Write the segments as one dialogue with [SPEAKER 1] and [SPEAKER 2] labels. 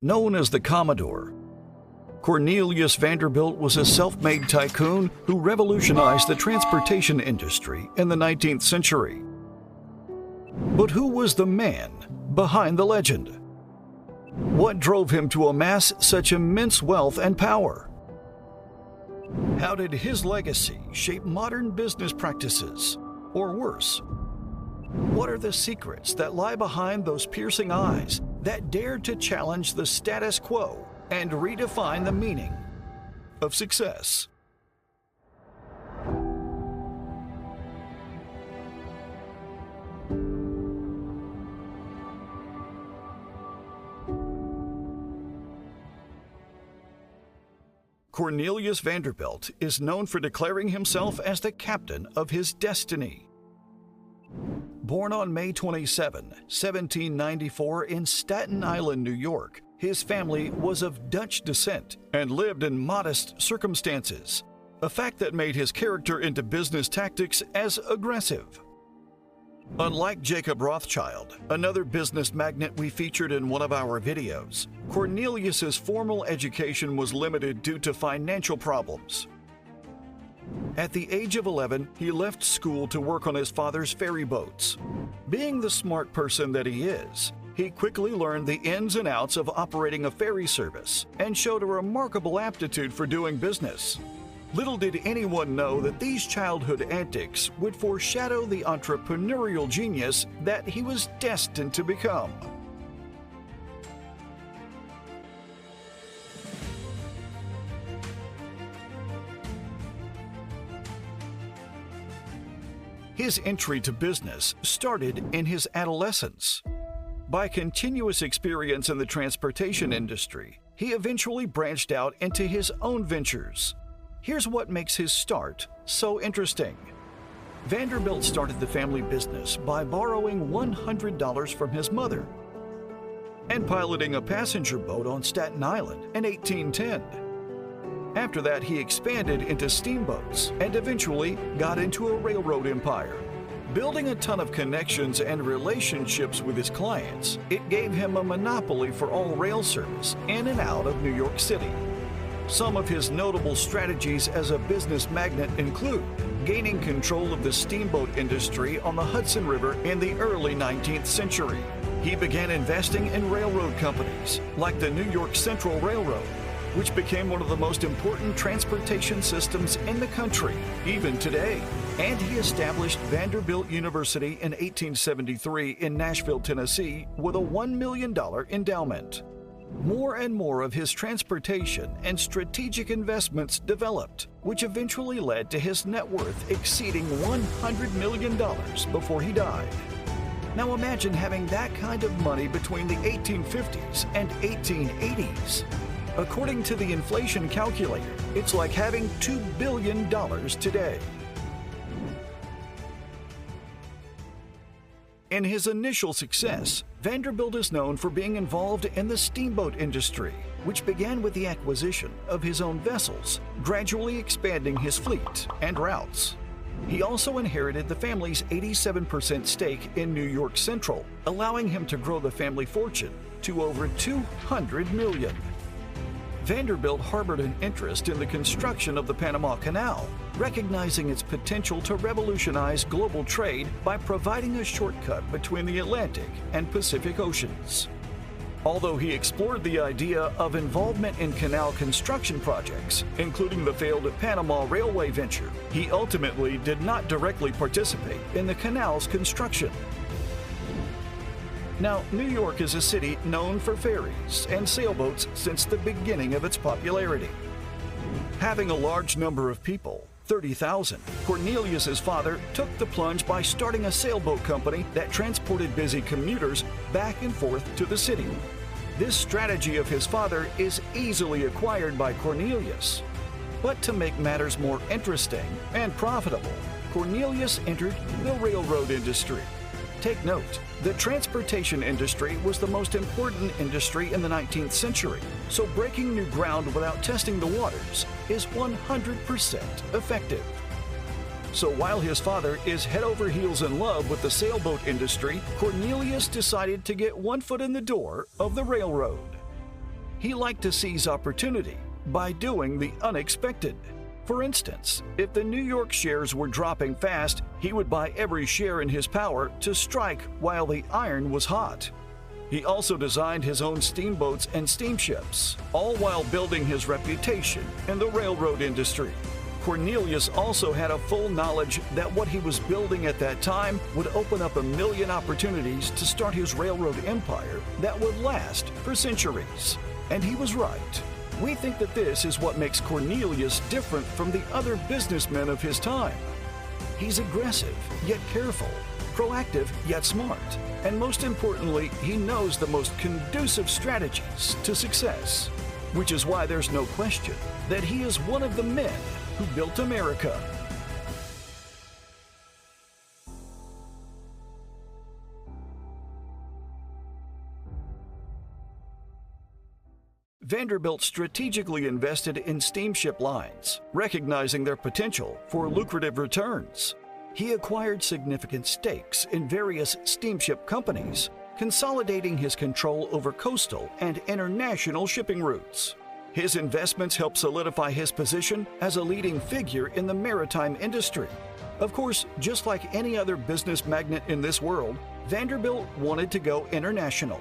[SPEAKER 1] Known as the Commodore, Cornelius Vanderbilt was a self-made tycoon who revolutionized the transportation industry in the 19th century. But who was the man behind the legend? What drove him to amass such immense wealth and power? How did his legacy shape modern business practices, or worse? What are the secrets that lie behind those piercing eyes that dared to challenge the status quo and redefine the meaning of success? Cornelius Vanderbilt is known for declaring himself as the captain of his destiny. Born on May 27, 1794 in Staten Island, New York, his family was of Dutch descent and lived in modest circumstances, a fact that made his character into business tactics as aggressive. Unlike Jacob Rothschild, another business magnate we featured in one of our videos, Cornelius's formal education was limited due to financial problems. At the age of 11, he left school to work on his father's ferry boats. Being the smart person that he is, he quickly learned the ins and outs of operating a ferry service and showed a remarkable aptitude for doing business. Little did anyone know that these childhood antics would foreshadow the entrepreneurial genius that he was destined to become. His entry to business started in his adolescence. By continuous experience in the transportation industry, he eventually branched out into his own ventures. Here's what makes his start so interesting. Vanderbilt started the family business by borrowing $100 from his mother and piloting a passenger boat on Staten Island in 1810. After that, he expanded into steamboats and eventually got into a railroad empire. Building a ton of connections and relationships with his clients, it gave him a monopoly for all rail service in and out of New York City. Some of his notable strategies as a business magnate include gaining control of the steamboat industry on the Hudson River in the early 19th century. He began investing in railroad companies like the New York Central Railroad, which became one of the most important transportation systems in the country, even today. And he established Vanderbilt University in 1873 in Nashville, Tennessee, with a $1 million endowment. More and more of his transportation and strategic investments developed, which eventually led to his net worth exceeding $100 million before he died. Now imagine having that kind of money between the 1850s and 1880s. According to the inflation calculator, it's like having $2 billion today. In his initial success, Vanderbilt is known for being involved in the steamboat industry, which began with the acquisition of his own vessels, gradually expanding his fleet and routes. He also inherited the family's 87% stake in New York Central, allowing him to grow the family fortune to over $200 million. Vanderbilt harbored an interest in the construction of the Panama Canal, recognizing its potential to revolutionize global trade by providing a shortcut between the Atlantic and Pacific Oceans. Although he explored the idea of involvement in canal construction projects, including the failed Panama Railway venture, he ultimately did not directly participate in the canal's construction. Now, New York is a city known for ferries and sailboats since the beginning of its popularity. Having a large number of people, 30,000, Cornelius's father took the plunge by starting a sailboat company that transported busy commuters back and forth to the city. This strategy of his father is easily acquired by Cornelius. But to make matters more interesting and profitable, Cornelius entered the railroad industry. Take note, the transportation industry was the most important industry in the 19th century, so breaking new ground without testing the waters is 100% effective. So while his father is head over heels in love with the sailboat industry, Cornelius decided to get one foot in the door of the railroad. He liked to seize opportunity by doing the unexpected. For instance, if the New York shares were dropping fast, he would buy every share in his power to strike while the iron was hot. He also designed his own steamboats and steamships, all while building his reputation in the railroad industry. Cornelius also had a full knowledge that what he was building at that time would open up a million opportunities to start his railroad empire that would last for centuries. And he was right. We think that this is what makes Cornelius different from the other businessmen of his time. He's aggressive, yet careful, proactive, yet smart, and most importantly, he knows the most conducive strategies to success, which is why there's no question that he is one of the men who built America. Vanderbilt strategically invested in steamship lines, recognizing their potential for lucrative returns. He acquired significant stakes in various steamship companies, consolidating his control over coastal and international shipping routes. His investments helped solidify his position as a leading figure in the maritime industry. Of course, just like any other business magnate in this world, Vanderbilt wanted to go international.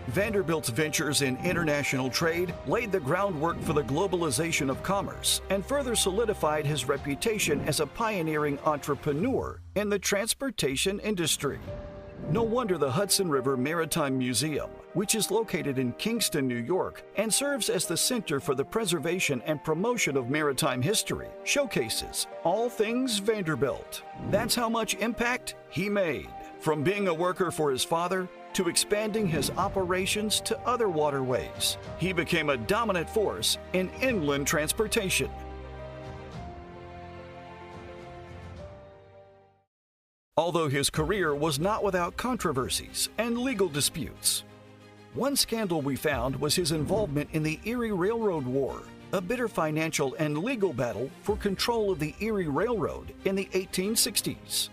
[SPEAKER 1] Vanderbilt's ventures in international trade laid the groundwork for the globalization of commerce and further solidified his reputation as a pioneering entrepreneur in the transportation industry. No wonder the Hudson River Maritime Museum, which is located in Kingston, New York, and serves as the center for the preservation and promotion of maritime history, showcases all things Vanderbilt. That's how much impact he made, from being a worker for his father to expanding his operations to other waterways. He became a dominant force in inland transportation. Although his career was not without controversies and legal disputes. One scandal we found was his involvement in the Erie Railroad War, a bitter financial and legal battle for control of the Erie Railroad in the 1860s.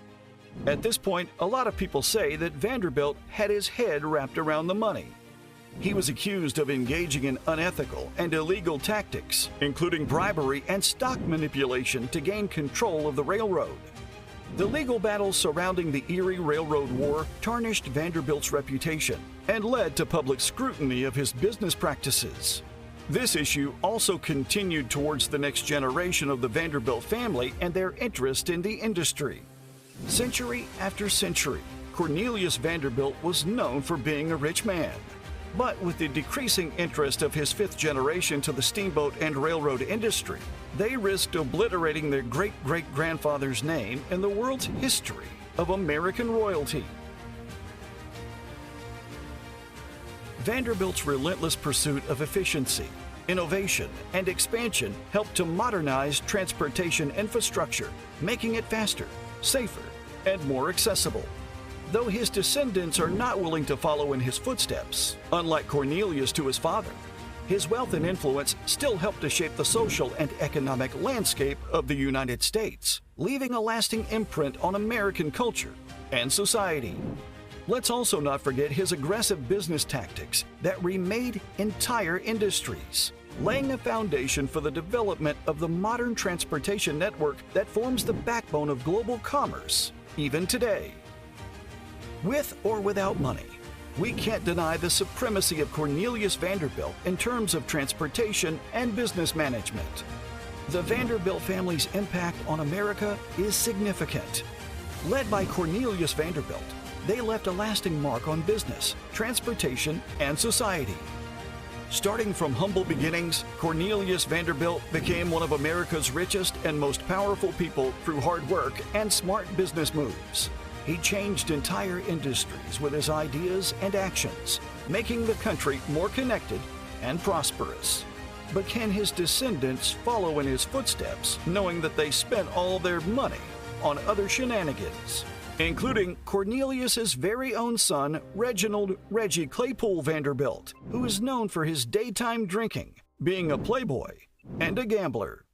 [SPEAKER 1] At this point, a lot of people say that Vanderbilt had his head wrapped around the money. He was accused of engaging in unethical and illegal tactics, including bribery and stock manipulation to gain control of the railroad. The legal battles surrounding the Erie Railroad War tarnished Vanderbilt's reputation and led to public scrutiny of his business practices. This issue also continued towards the next generation of the Vanderbilt family and their interest in the industry. Century after century, Cornelius Vanderbilt was known for being a rich man. But with the decreasing interest of his fifth generation to the steamboat and railroad industry, they risked obliterating their great-great-grandfather's name in the world's history of American royalty. Vanderbilt's relentless pursuit of efficiency, innovation, and expansion helped to modernize transportation infrastructure, making it faster, safer, and more accessible. Though his descendants are not willing to follow in his footsteps, unlike Cornelius to his father, his wealth and influence still helped to shape the social and economic landscape of the United States, leaving a lasting imprint on American culture and society. Let's also not forget his aggressive business tactics that remade entire industries, laying a foundation for the development of the modern transportation network that forms the backbone of global commerce, even today. With or without money, we can't deny the supremacy of Cornelius Vanderbilt in terms of transportation and business management. The Vanderbilt family's impact on America is significant. Led by Cornelius Vanderbilt, they left a lasting mark on business, transportation, and society. Starting from humble beginnings, Cornelius Vanderbilt became one of America's richest and most powerful people through hard work and smart business moves. He changed entire industries with his ideas and actions, making the country more connected and prosperous. But can his descendants follow in his footsteps, knowing that they spent all their money on other shenanigans, including Cornelius's very own son, Reginald Reggie Claypool Vanderbilt, who is known for his daytime drinking, being a playboy, and a gambler.